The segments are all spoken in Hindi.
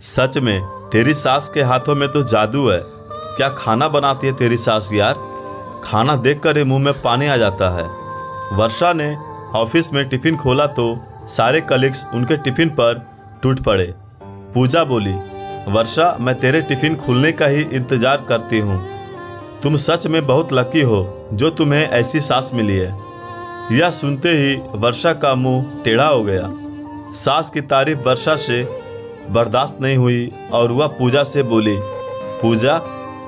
सच में तेरी सास के हाथों में तो जादू है। क्या खाना बनाती है तेरी सास यार। खाना देखकर ही मुंह में पानी आ जाता है। वर्षा ने ऑफिस में टिफ़िन खोला तो सारे कलीग्स उनके टिफ़िन पर टूट पड़े। पूजा बोली, वर्षा मैं तेरे टिफ़िन खुलने का ही इंतज़ार करती हूँ। तुम सच में बहुत लकी हो जो तुम्हें ऐसी सास मिली है। यह सुनते ही वर्षा का मुंह टेढ़ा हो गया। सास की तारीफ वर्षा से बर्दाश्त नहीं हुई और वह पूजा से बोली, पूजा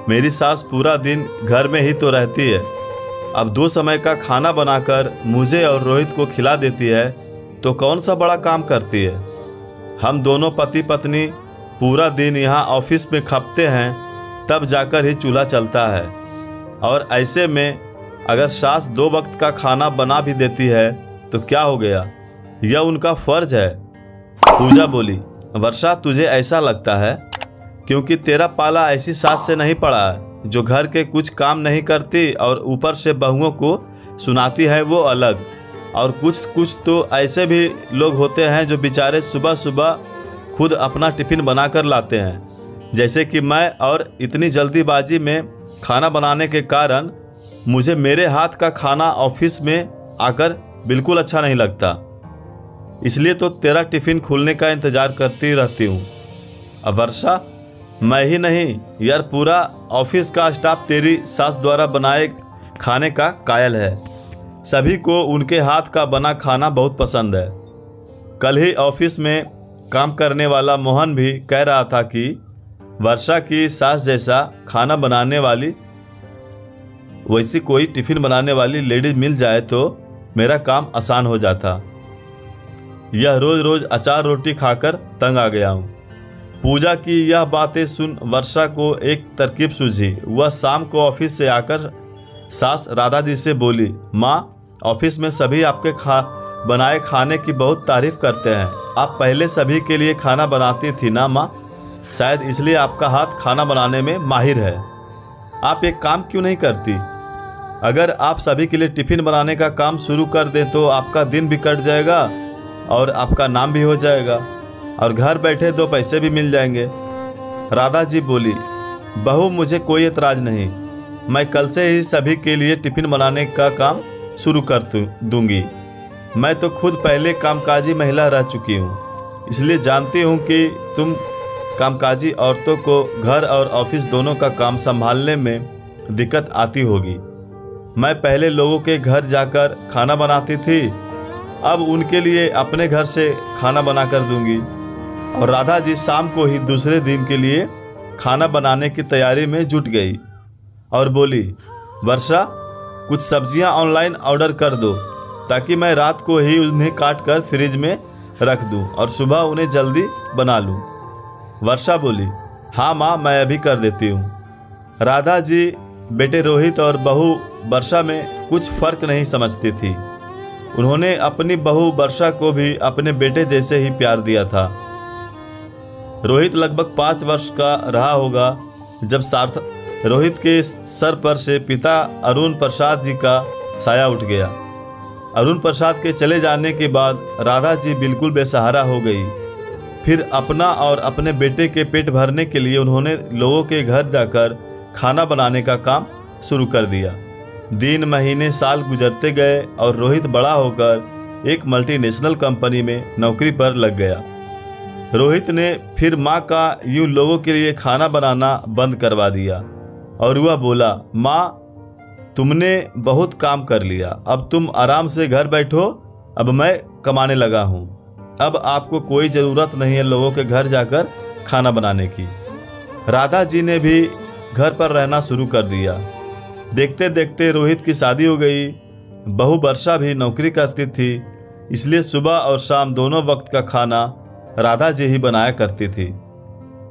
मेरी सास पूरा दिन घर में ही तो रहती है, अब 2 समय का खाना बनाकर मुझे और रोहित को खिला देती है तो कौन सा बड़ा काम करती है। हम दोनों पति पत्नी पूरा दिन यहाँ ऑफिस में खपते हैं तब जाकर ही चूल्हा चलता है, और ऐसे में अगर सास 2 वक्त का खाना बना भी देती है तो क्या हो गया, यह उनका फर्ज है। पूजा बोली, वर्षा तुझे ऐसा लगता है क्योंकि तेरा पाला ऐसी सास से नहीं पड़ा है जो घर के कुछ काम नहीं करती और ऊपर से बहुओं को सुनाती है वो अलग। और कुछ तो ऐसे भी लोग होते हैं जो बेचारे सुबह सुबह खुद अपना टिफ़िन बना कर लाते हैं, जैसे कि मैं, और इतनी जल्दीबाजी में खाना बनाने के कारण मुझे मेरे हाथ का खाना ऑफिस में आकर बिल्कुल अच्छा नहीं लगता। इसलिए तो तेरा टिफ़िन खुलने का इंतज़ार करती रहती हूँ। अब वर्षा, मैं ही नहीं यार पूरा ऑफिस का स्टाफ तेरी सास द्वारा बनाए खाने का कायल है। सभी को उनके हाथ का बना खाना बहुत पसंद है। कल ही ऑफिस में काम करने वाला मोहन भी कह रहा था कि वर्षा की सास जैसा खाना बनाने वाली, वैसी कोई टिफ़िन बनाने वाली लेडीज मिल जाए तो मेरा काम आसान हो जाता। यह रोज़ रोज़ अचार रोटी खाकर तंग आ गया हूँ। पूजा की यह बातें सुन वर्षा को एक तरकीब सूझी। वह शाम को ऑफिस से आकर सास राधा जी से बोली, माँ ऑफिस में सभी आपके बनाए खाने की बहुत तारीफ करते हैं। आप पहले सभी के लिए खाना बनाती थी ना माँ, शायद इसलिए आपका हाथ खाना बनाने में माहिर है। आप एक काम क्यों नहीं करती? अगर आप सभी के लिए टिफ़िन बनाने का काम शुरू कर दें तो आपका दिन भी कट जाएगा और आपका नाम भी हो जाएगा और घर बैठे 2 पैसे भी मिल जाएंगे। राधा जी बोली, बहू मुझे कोई एतराज़ नहीं, मैं कल से ही सभी के लिए टिफ़िन बनाने का काम शुरू कर दूंगी। मैं तो खुद पहले कामकाजी महिला रह चुकी हूँ, इसलिए जानती हूँ कि तुम कामकाजी औरतों को घर और ऑफिस दोनों का काम संभालने में दिक्कत आती होगी। मैं पहले लोगों के घर जाकर खाना बनाती थी, अब उनके लिए अपने घर से खाना बना कर दूंगी। और राधा जी शाम को ही दूसरे दिन के लिए खाना बनाने की तैयारी में जुट गई और बोली, वर्षा कुछ सब्जियां ऑनलाइन ऑर्डर कर दो ताकि मैं रात को ही उन्हें काट कर फ्रिज में रख दूं और सुबह उन्हें जल्दी बना लूं। वर्षा बोली, हाँ माँ मैं अभी कर देती हूँ। राधा जी बेटे रोहित और बहू वर्षा में कुछ फ़र्क नहीं समझती थी। उन्होंने अपनी बहू वर्षा को भी अपने बेटे जैसे ही प्यार दिया था। रोहित लगभग 5 वर्ष का रहा होगा जब रोहित के सर पर से पिता अरुण प्रसाद जी का साया उठ गया। अरुण प्रसाद के चले जाने के बाद राधा जी बिल्कुल बेसहारा हो गई। फिर अपना और अपने बेटे के पेट भरने के लिए उन्होंने लोगों के घर जाकर खाना बनाने का काम शुरू कर दिया। दिन महीने साल गुजरते गए और रोहित बड़ा होकर एक मल्टीनेशनल कंपनी में नौकरी पर लग गया। रोहित ने फिर माँ का यूँ लोगों के लिए खाना बनाना बंद करवा दिया और वह बोला, माँ तुमने बहुत काम कर लिया, अब तुम आराम से घर बैठो, अब मैं कमाने लगा हूँ। अब आपको कोई ज़रूरत नहीं है लोगों के घर जाकर खाना बनाने की। राधा जी ने भी घर पर रहना शुरू कर दिया। देखते देखते रोहित की शादी हो गई। बहू वर्षा भी नौकरी करती थी, इसलिए सुबह और शाम दोनों वक्त का खाना राधा जी ही बनाया करती थी।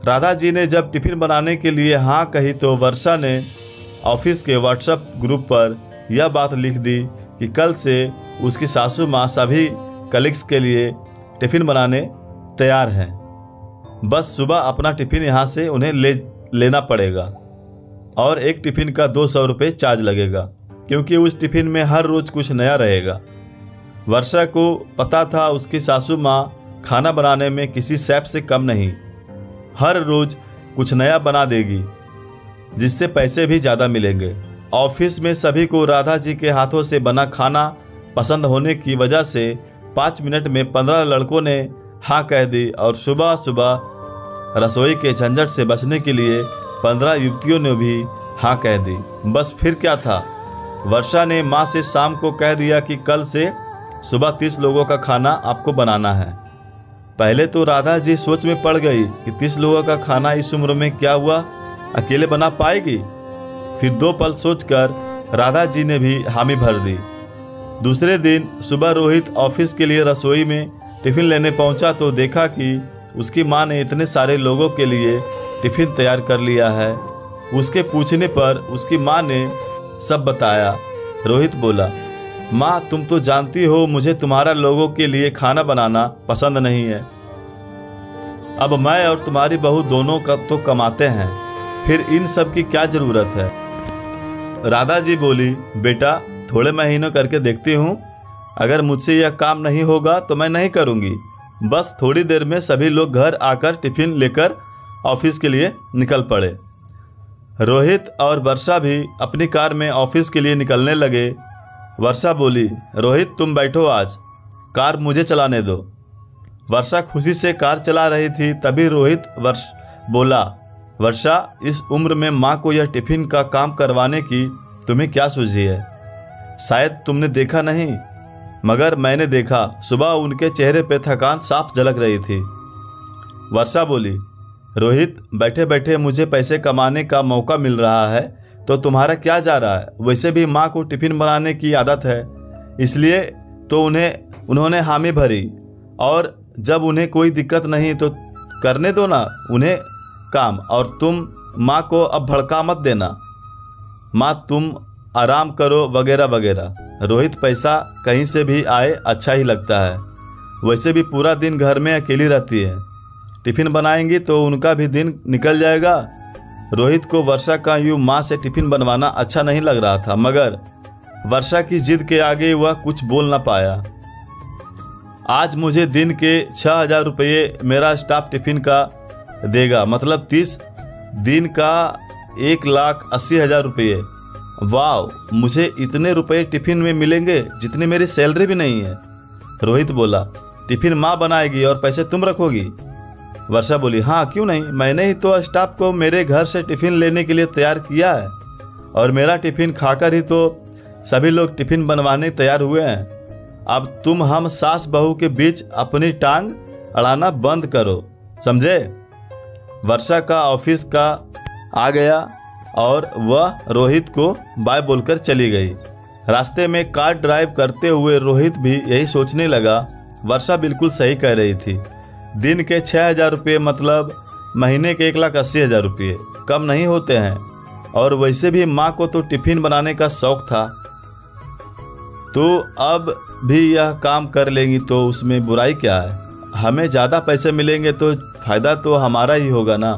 राधा जी ने जब टिफ़िन बनाने के लिए हाँ कही तो वर्षा ने ऑफिस के व्हाट्सएप ग्रुप पर यह बात लिख दी कि कल से उसकी सासू माँ सभी कलीग्स के लिए टिफ़िन बनाने तैयार हैं। बस सुबह अपना टिफ़िन यहाँ से उन्हें लेना पड़ेगा और एक टिफ़िन का 200 रुपये चार्ज लगेगा, क्योंकि उस टिफ़िन में हर रोज़ कुछ नया रहेगा। वर्षा को पता था उसकी सासू माँ खाना बनाने में किसी शेफ से कम नहीं। हर रोज कुछ नया बना देगी, जिससे पैसे भी ज़्यादा मिलेंगे। ऑफिस में सभी को राधा जी के हाथों से बना खाना पसंद होने की वजह से 5 मिनट में 15 लड़कों ने हाँ कह दी और सुबह सुबह रसोई के झंझट से बचने के लिए 15 युवतियों ने भी हाँ कह दी। बस फिर क्या था, वर्षा ने माँ से शाम को कह दिया कि कल से सुबह 30 लोगों का खाना आपको बनाना है। पहले तो राधा जी सोच में पड़ गई कि 30 लोगों का खाना इस उम्र में क्या हुआ, अकेले बना पाएगी। फिर 2 पल सोचकर राधा जी ने भी हामी भर दी। दूसरे दिन सुबह रोहित ऑफिस के लिए रसोई में टिफ़िन लेने पहुंचा तो देखा कि उसकी माँ ने इतने सारे लोगों के लिए टिफ़िन तैयार कर लिया है। उसके पूछने पर उसकी माँ ने सब बताया। रोहित बोला, माँ तुम तो जानती हो मुझे तुम्हारा लोगों के लिए खाना बनाना पसंद नहीं है। अब मैं और तुम्हारी बहू दोनों का तो कमाते हैं, फिर इन सब की क्या ज़रूरत है। राधा जी बोली, बेटा थोड़े महीनों करके देखती हूँ, अगर मुझसे यह काम नहीं होगा तो मैं नहीं करूँगी। बस थोड़ी देर में सभी लोग घर आकर टिफ़िन लेकर ऑफिस के लिए निकल पड़े। रोहित और वर्षा भी अपनी कार में ऑफिस के लिए निकलने लगे। वर्षा बोली, रोहित तुम बैठो, आज कार मुझे चलाने दो। वर्षा खुशी से कार चला रही थी, तभी रोहित बोला, वर्षा इस उम्र में माँ को यह टिफ़िन का काम करवाने की तुम्हें क्या सूझी है। शायद तुमने देखा नहीं, मगर मैंने देखा। सुबह उनके चेहरे पर थकान साफ झलक रही थी। वर्षा बोली, रोहित बैठे बैठे मुझे पैसे कमाने का मौका मिल रहा है तो तुम्हारा क्या जा रहा है। वैसे भी माँ को टिफ़िन बनाने की आदत है, इसलिए तो उन्होंने हामी भरी, और जब उन्हें कोई दिक्कत नहीं तो करने दो ना उन्हें काम। और तुम माँ को अब भड़का मत देना, माँ तुम आराम करो वगैरह वगैरह। रोहित पैसा कहीं से भी आए अच्छा ही लगता है, वैसे भी पूरा दिन घर में अकेली रहती है, टिफ़िन बनाएंगी तो उनका भी दिन निकल जाएगा। रोहित को वर्षा का यूँ माँ से टिफ़िन बनवाना अच्छा नहीं लग रहा था, मगर वर्षा की जिद के आगे वह कुछ बोल ना पाया। आज मुझे दिन के 6,000 रुपये मेरा स्टाफ टिफ़िन का देगा, मतलब 30 दिन का 1,80,000 रुपये। वाह, मुझे इतने रुपये टिफ़िन में मिलेंगे जितनी मेरी सैलरी भी नहीं है। रोहित बोला, टिफ़िन माँ बनाएगी और पैसे तुम रखोगी। वर्षा बोली, हाँ क्यों नहीं, मैंने ही तो स्टाफ को मेरे घर से टिफ़िन लेने के लिए तैयार किया है, और मेरा टिफ़िन खाकर ही तो सभी लोग टिफ़िन बनवाने तैयार हुए हैं। अब तुम हम सास बहू के बीच अपनी टांग अड़ाना बंद करो, समझे। वर्षा का ऑफिस का आ गया और वह रोहित को बाय बोलकर चली गई। रास्ते में कार ड्राइव करते हुए रोहित भी यही सोचने लगा, वर्षा बिल्कुल सही कह रही थी। दिन के 6,000 रुपये मतलब महीने के 1,80,000 रुपये कम नहीं होते हैं, और वैसे भी माँ को तो टिफ़िन बनाने का शौक़ था, तो अब भी यह काम कर लेंगी तो उसमें बुराई क्या है। हमें ज़्यादा पैसे मिलेंगे तो फ़ायदा तो हमारा ही होगा ना।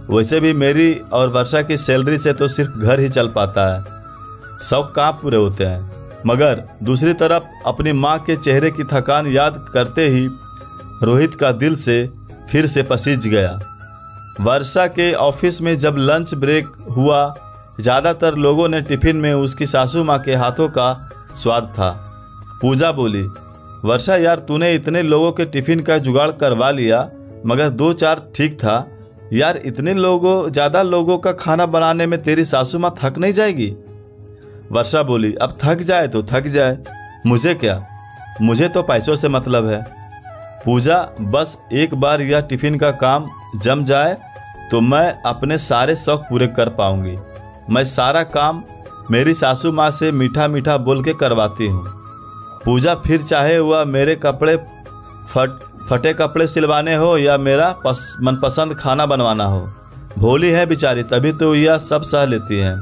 वैसे भी मेरी और वर्षा की सैलरी से तो सिर्फ घर ही चल पाता है, शौक़ कहाँ पूरे होते हैं। मगर दूसरी तरफ अपनी माँ के चेहरे की थकान याद करते ही रोहित का दिल से फिर से पसीज गया। वर्षा के ऑफिस में जब लंच ब्रेक हुआ, ज़्यादातर लोगों ने टिफ़िन में उसकी सासू माँ के हाथों का स्वाद था। पूजा बोली, वर्षा यार तूने इतने लोगों के टिफ़िन का जुगाड़ करवा लिया, मगर 2-4 ठीक था यार, इतने ज़्यादा लोगों का खाना बनाने में तेरी सासू माँ थक नहीं जाएगी। वर्षा बोली, अब थक जाए तो थक जाए, मुझे क्या, मुझे तो पैसों से मतलब है। पूजा, बस एक बार यह टिफ़िन का काम जम जाए तो मैं अपने सारे शौक़ पूरे कर पाऊंगी। मैं सारा काम मेरी सासू माँ से मीठा मीठा बोल के करवाती हूँ। पूजा, फिर चाहे वह मेरे कपड़े फटे कपड़े सिलवाने हो या मेरा मनपसंद खाना बनवाना हो। भोली है बेचारी, तभी तो यह सब सह लेती हैं,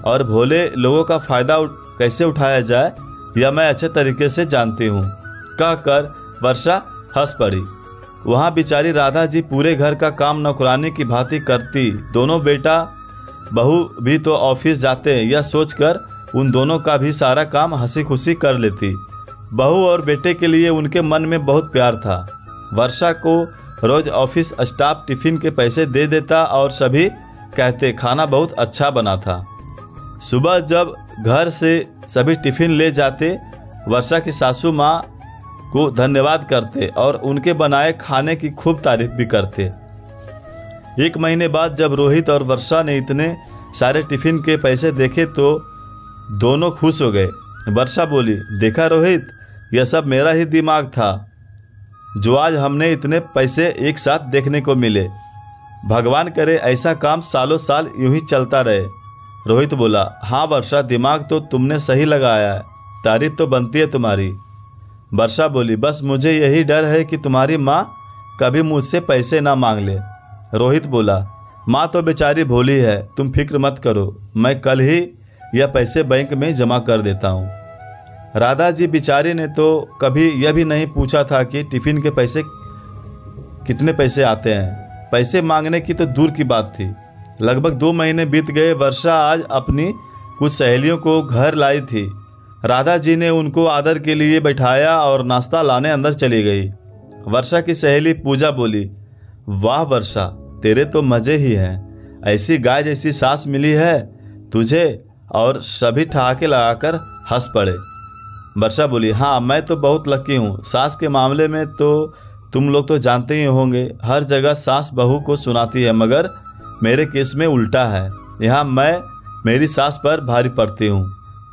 और भोले लोगों का फ़ायदा कैसे उठाया जाए यह मैं अच्छे तरीके से जानती हूँ। कहकर वर्षा हंस पड़ी। वहाँ बेचारी राधा जी पूरे घर का काम नौकरानी की भांति करती। दोनों बेटा बहू भी तो ऑफिस जाते, यह सोचकर उन दोनों का भी सारा काम हंसी खुशी कर लेती। बहू और बेटे के लिए उनके मन में बहुत प्यार था। वर्षा को रोज ऑफिस स्टाफ टिफिन के पैसे दे देता और सभी कहते खाना बहुत अच्छा बना था। सुबह जब घर से सभी टिफिन ले जाते, वर्षा की सासू माँ को धन्यवाद करते और उनके बनाए खाने की खूब तारीफ भी करते। 1 महीने बाद जब रोहित और वर्षा ने इतने सारे टिफिन के पैसे देखे तो दोनों खुश हो गए। वर्षा बोली, देखा रोहित, यह सब मेरा ही दिमाग था जो आज हमने इतने पैसे एक साथ देखने को मिले। भगवान करे ऐसा काम सालों साल यूं ही चलता रहे। रोहित बोला, हाँ वर्षा, दिमाग तो तुमने सही लगाया है, तारीफ तो बनती है तुम्हारी। वर्षा बोली, बस मुझे यही डर है कि तुम्हारी माँ कभी मुझसे पैसे ना मांग ले। रोहित बोला, माँ तो बेचारी भोली है, तुम फिक्र मत करो, मैं कल ही यह पैसे बैंक में जमा कर देता हूँ। राधा जी बेचारी ने तो कभी यह भी नहीं पूछा था कि टिफिन के पैसे कितने पैसे आते हैं। पैसे मांगने की तो दूर की बात थी। लगभग 2 महीने बीत गए। वर्षा आज अपनी कुछ सहेलियों को घर लाई थी। राधा जी ने उनको आदर के लिए बैठाया और नाश्ता लाने अंदर चली गई। वर्षा की सहेली पूजा बोली, वाह वर्षा, तेरे तो मज़े ही हैं, ऐसी गाय जैसी सास मिली है तुझे। और सभी ठहाके लगाकर हंस पड़े। वर्षा बोली, हाँ मैं तो बहुत लकी हूँ। सास के मामले में तो तुम लोग तो जानते ही होंगे, हर जगह सास बहू को सुनाती है, मगर मेरे केस में उल्टा है। यहाँ मैं मेरी सास पर भारी पड़ती हूँ।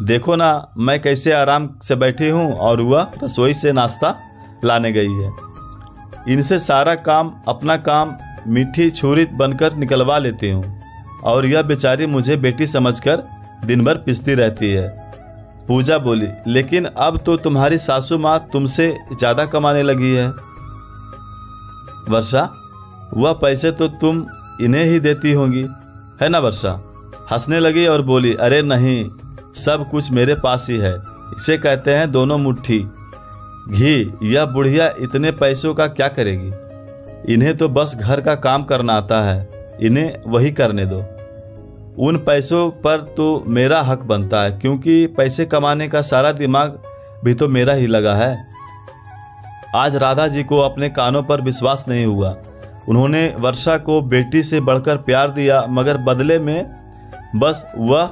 देखो ना मैं कैसे आराम से बैठी हूँ और वह रसोई से नाश्ता लाने गई है। इनसे सारा काम, अपना काम मीठी छुरी बनकर निकलवा लेती हूँ और यह बेचारी मुझे बेटी समझकर दिन भर पिसती रहती है। पूजा बोली, लेकिन अब तो तुम्हारी सासू माँ तुमसे ज़्यादा कमाने लगी है। वर्षा, वह पैसे तो तुम इन्हें ही देती होंगी, है ना। वर्षा हंसने लगी और बोली, अरे नहीं, सब कुछ मेरे पास ही है। इसे कहते हैं दोनों मुट्ठी घी। यह बुढ़िया इतने पैसों का क्या करेगी? इन्हें तो बस घर का काम करना आता है, इन्हें वही करने दो। उन पैसों पर तो मेरा हक बनता है, क्योंकि पैसे कमाने का सारा दिमाग भी तो मेरा ही लगा है। आज राधा जी को अपने कानों पर विश्वास नहीं हुआ। उन्होंने वर्षा को बेटी से बढ़कर प्यार दिया, मगर बदले में बस वह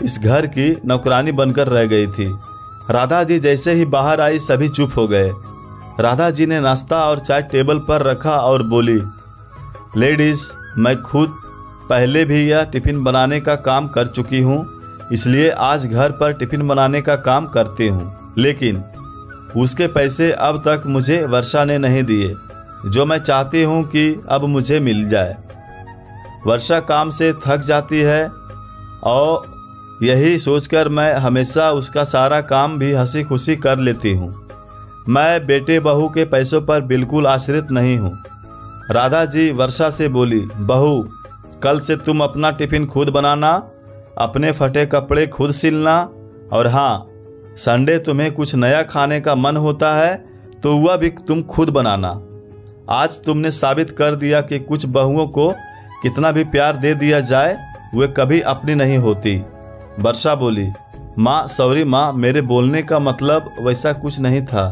इस घर की नौकरानी बनकर रह गई थी। राधा जी जैसे ही बाहर आई सभी चुप हो गए। राधा जी ने नाश्ता और चाय टेबल पर रखा और बोली, लेडीज, मैं खुद पहले भी यह टिफ़िन बनाने का काम कर चुकी हूँ, इसलिए आज घर पर टिफ़िन बनाने का काम करती हूँ। लेकिन उसके पैसे अब तक मुझे वर्षा ने नहीं दिए, जो मैं चाहती हूँ कि अब मुझे मिल जाए। वर्षा काम से थक जाती है और यही सोचकर मैं हमेशा उसका सारा काम भी हंसी खुशी कर लेती हूँ। मैं बेटे बहू के पैसों पर बिल्कुल आश्रित नहीं हूँ। राधा जी वर्षा से बोली, बहू, कल से तुम अपना टिफ़िन खुद बनाना, अपने फटे कपड़े खुद सिलना, और हाँ, संडे तुम्हें कुछ नया खाने का मन होता है तो वह भी तुम खुद बनाना। आज तुमने साबित कर दिया कि कुछ बहुओं को कितना भी प्यार दे दिया जाए वे कभी अपनी नहीं होती। वर्षा बोली, माँ सॉरी माँ, मेरे बोलने का मतलब वैसा कुछ नहीं था।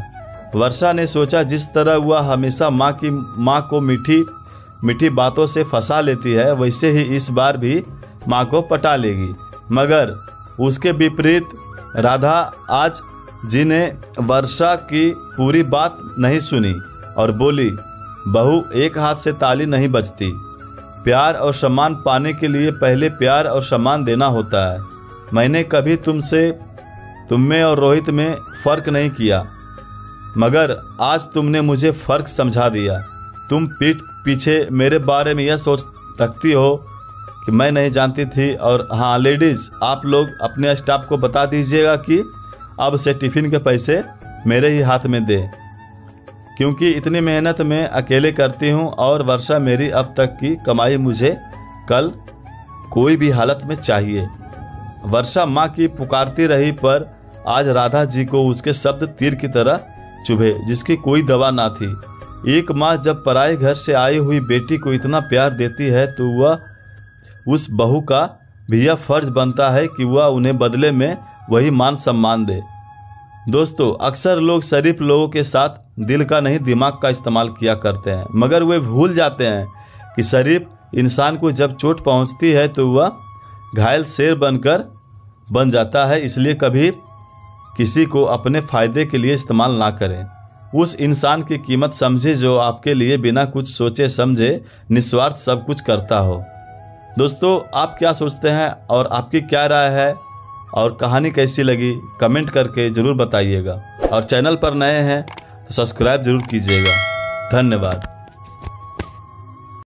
वर्षा ने सोचा जिस तरह वह हमेशा माँ को मीठी बातों से फंसा लेती है, वैसे ही इस बार भी माँ को पटा लेगी। मगर उसके विपरीत राधा आज जी ने वर्षा की पूरी बात नहीं सुनी और बोली, बहू, एक हाथ से ताली नहीं बजती। प्यार और सम्मान पाने के लिए पहले प्यार और सम्मान देना होता है। मैंने कभी तुम में और रोहित में फ़र्क नहीं किया, मगर आज तुमने मुझे फ़र्क समझा दिया। तुम पीठ पीछे मेरे बारे में यह सोच रखती हो कि मैं नहीं जानती थी। और हाँ लेडीज़, आप लोग अपने स्टाफ को बता दीजिएगा कि अब से टिफ़िन के पैसे मेरे ही हाथ में दे, क्योंकि इतनी मेहनत मैं अकेले करती हूँ और वर्षा मेरी अब तक की कमाई मुझे कल कोई भी हालत में चाहिए। वर्षा माँ की पुकारती रही, पर आज राधा जी को उसके शब्द तीर की तरह चुभे, जिसकी कोई दवा ना थी। एक माँ जब पराए घर से आई हुई बेटी को इतना प्यार देती है तो वह उस बहू का भी यह फर्ज बनता है कि वह उन्हें बदले में वही मान सम्मान दे। दोस्तों, अक्सर लोग शरीफ लोगों के साथ दिल का नहीं दिमाग का इस्तेमाल किया करते हैं, मगर वे भूल जाते हैं कि शरीफ इंसान को जब चोट पहुंचती है तो वह घायल शेर बन जाता है। इसलिए कभी किसी को अपने फ़ायदे के लिए इस्तेमाल ना करें। उस इंसान की कीमत समझे जो आपके लिए बिना कुछ सोचे समझे निस्वार्थ सब कुछ करता हो। दोस्तों, आप क्या सोचते हैं और आपकी क्या राय है और कहानी कैसी लगी कमेंट करके ज़रूर बताइएगा। और चैनल पर नए हैं तो सब्सक्राइब ज़रूर कीजिएगा। धन्यवाद।